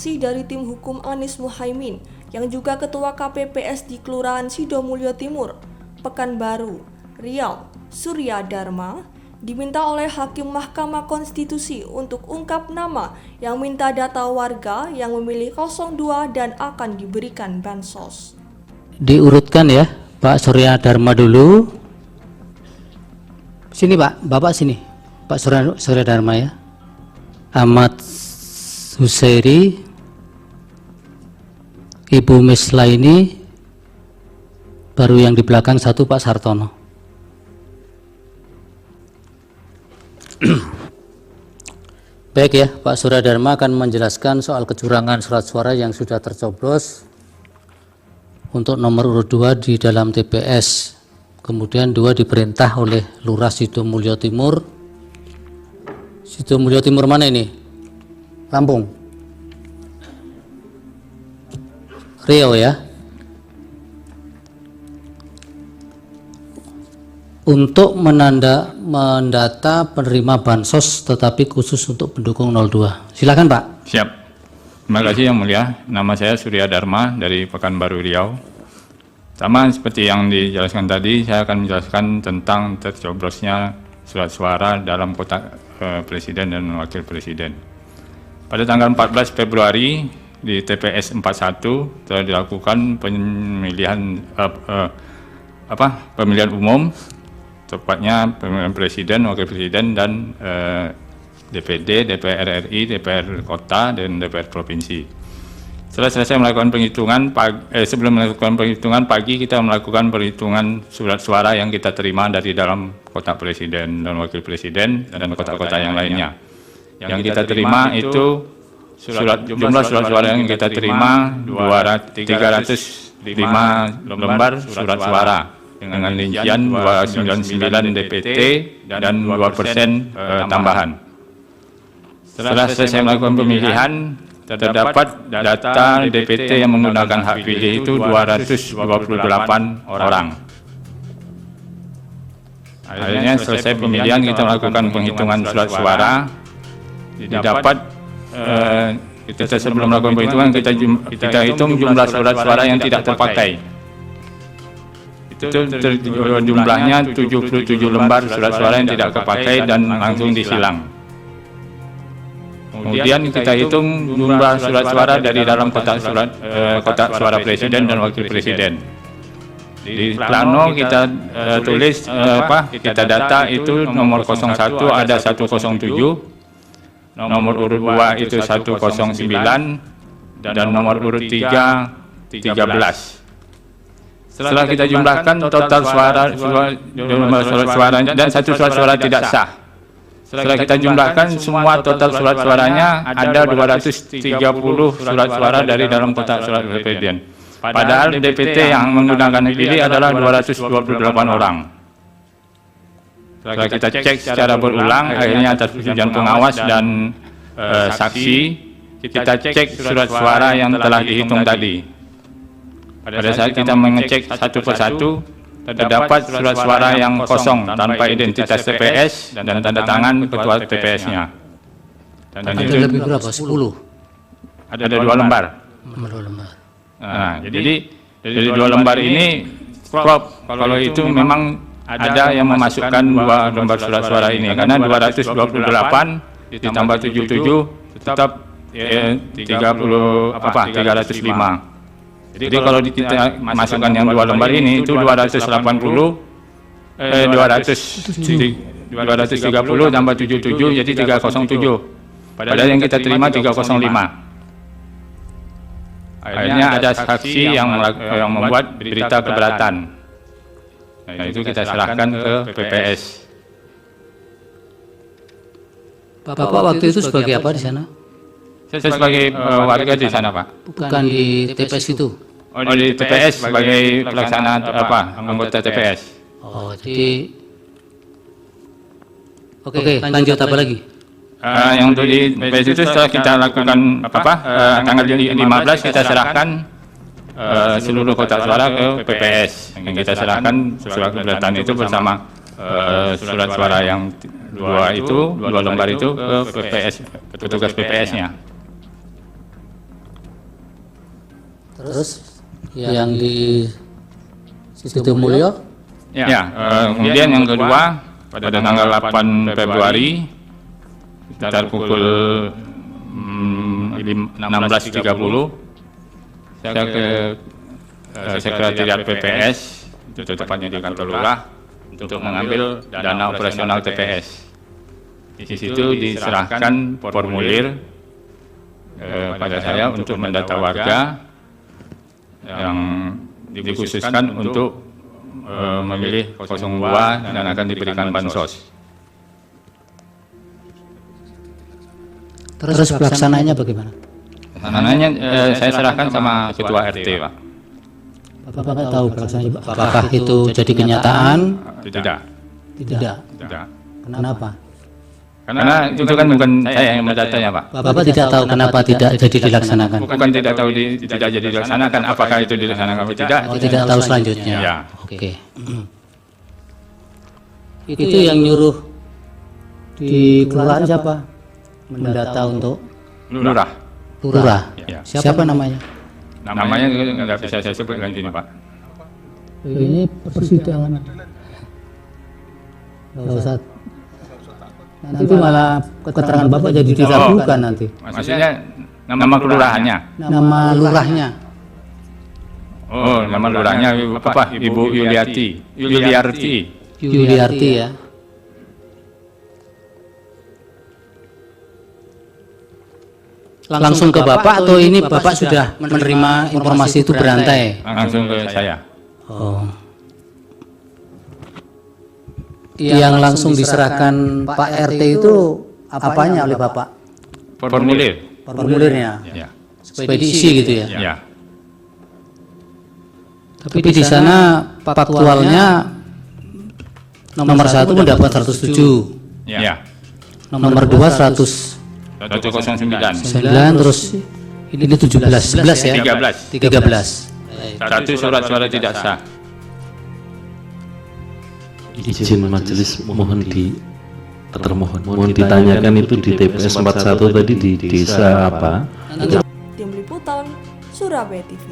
saksi dari tim hukum Anies Muhaimin yang juga ketua KPPS di Kelurahan Sidomulyo Timur, Pekanbaru, Riau, Surya Dharma, diminta oleh Hakim Mahkamah Konstitusi untuk ungkap nama yang minta data warga yang memilih 02 dan akan diberikan bansos. Diurutkan ya, Pak Surya Dharma dulu. Sini Pak, Bapak sini. Pak Surya Dharma ya. Ahmad Husairi, Ibu Mislaini, baru yang di belakang satu Pak Sartono. Baik ya, Pak Surya Dharma akan menjelaskan soal kecurangan surat suara yang sudah tercoblos untuk nomor urut 2 di dalam TPS. Kemudian 2 diperintah oleh Lurah Sidomulyo Timur. Sidomulyo Timur mana ini? Lampung. Riau ya. Untuk mendata penerima bansos tetapi khusus untuk pendukung 02. Silakan Pak. Siap. Terima kasih Yang Mulia. Nama saya Surya Dharma dari Pekanbaru Riau. Sama seperti yang dijelaskan tadi, saya akan menjelaskan tentang tercoblosnya surat suara dalam kotak Presiden dan Wakil Presiden. Pada tanggal 14 Februari di TPS 41 telah dilakukan pemilihan pemilihan umum, tepatnya pemilihan Presiden, Wakil Presiden, dan DPD, DPR RI, DPR Kota, dan DPR Provinsi. Setelah selesai melakukan penghitungan, sebelum melakukan penghitungan pagi kita melakukan perhitungan surat suara yang kita terima dari dalam kotak Presiden dan Wakil Presiden dan kotak-kotak yang lainnya. Yang kita terima itu jumlah surat suara yang kita terima 305 lembar surat suara dengan rincian 299 DPT dan 2% tambahan. Setelah selesai melakukan pemilihan, terdapat data DPT yang menggunakan hak pilih itu 228 orang. Akhirnya selesai pemilihan kita melakukan penghitungan surat suara. Didapat kita sebelum melakukan penghitungan kita hitung jumlah surat suara yang tidak terpakai. Itu jumlahnya 77 lembar surat suara yang tidak terpakai dan langsung disilang. Kemudian kita hitung jumlah surat suara dari dalam kotak suara Presiden dan Wakil Presiden. Di plano kita tulis kita data itu nomor 01 ada 107, nomor urut 2 itu 109, dan nomor urut 3 13. Setelah kita jumlahkan total suara dan satu surat suara tidak sah. Setelah kita jumlahkan semua total surat suaranya ada 230 surat suara dari dalam kotak surat Presiden. Padahal DPT yang menggunakan pilih adalah 228 orang. Setelah kita cek secara berulang, akhirnya atas persetujuan pengawas dan saksi, kita cek surat suara yang telah dihitung tadi. Pada saat kita mengecek satu persatu, terdapat surat suara yang kosong tanpa identitas TPS dan tanda tangan ketua TPS-nya. Dan itu lebih berapa? 10? Ada 2 lembar. 2 lembar. Nah, jadi dari 2 lembar ini, Prof, kalau itu memang ada yang memasukkan 2 lembar surat suara ini, karena 228 ditambah 77 tetap 305. Jadi kalau kita masukkan yang 2 lembar ini itu 230 tambah 77 jadi 307. Padahal yang kita terima 305. Akhirnya ada saksi yang membuat berita keberatan. Nah, itu kita serahkan ke PPS. Bapak waktu itu sebagai apa di sana? Saya sebagai warga di sana, Pak. Bukan di TPS itu? Oh, di TPS sebagai pelaksana anggota TPS. Oh, jadi oke, lanjut apa lagi? Yang untuk di TPS itu setelah kita lakukan tanggal 15 kita serahkan seluruh kotak suara ke PPS. Yang kita serahkan surat keberatan itu bersama surat suara yang 2 lembar itu ke PPS, petugas PPS-nya. Terus yang di Sidomulyo? Kemudian yang kedua pada tanggal 8 Februari sekitar pukul 16.30 saya ke sekretariat PPS, itu tepatnya di kantor lurah, untuk mengambil dana operasional TPS. Di situ diserahkan formulir pada saya untuk mendata warga yang dikhususkan untuk memilih 02 dan akan diberikan bansos. Terus pelaksanaannya bagaimana? Pelaksananya saya serahkan sama ketua RT, Pak. Bapak nggak tahu pelaksanaannya, apakah itu jadi kenyataan? Tidak. Tidak. Tidak. Kenapa? Karena itu kan bukan saya yang mendatanya, Pak. Bapak tidak tahu kenapa tidak jadi dilaksanakan? Bukan tidak tahu tidak jadi dilaksanakan, apakah itu dilaksanakan atau tidak? Tidak tahu selanjutnya. Ya. Oke. Itu yang nyuruh di kelurahan siapa? Mendata untuk Lurah. lurah. Ya. Siapa namanya? Namanya nggak bisa saya sebutkan di sini, Pak. Ini persidangan. Nggak usah. Nanti malah keterangan Bapak jadi diragukan nanti. Maksudnya nama kelurahannya. Nama lurahnya. Oh, nama lurahnya apa? Ibu Yuliarti. Yuliarti ya. Langsung ke Bapak atau ini Bapak sudah menerima informasi itu berantai? Langsung ke saya. Oh. Yang langsung diserahkan Pak RT itu apanya oleh Bapak? Formulir. Formulirnya. Ya. Ekspedisi gitu ya. Ya. Tapi di sana faktualnya nomor 1 mendapat 107, Ya. nomor 2 109, 109. terus ini 17 ya? 13. Satu surat suara tidak sah. Izin majelis mohon mohon ditanyakan itu di TPS 41 tadi di desa apa? Tim Liputan, Surabaya TV.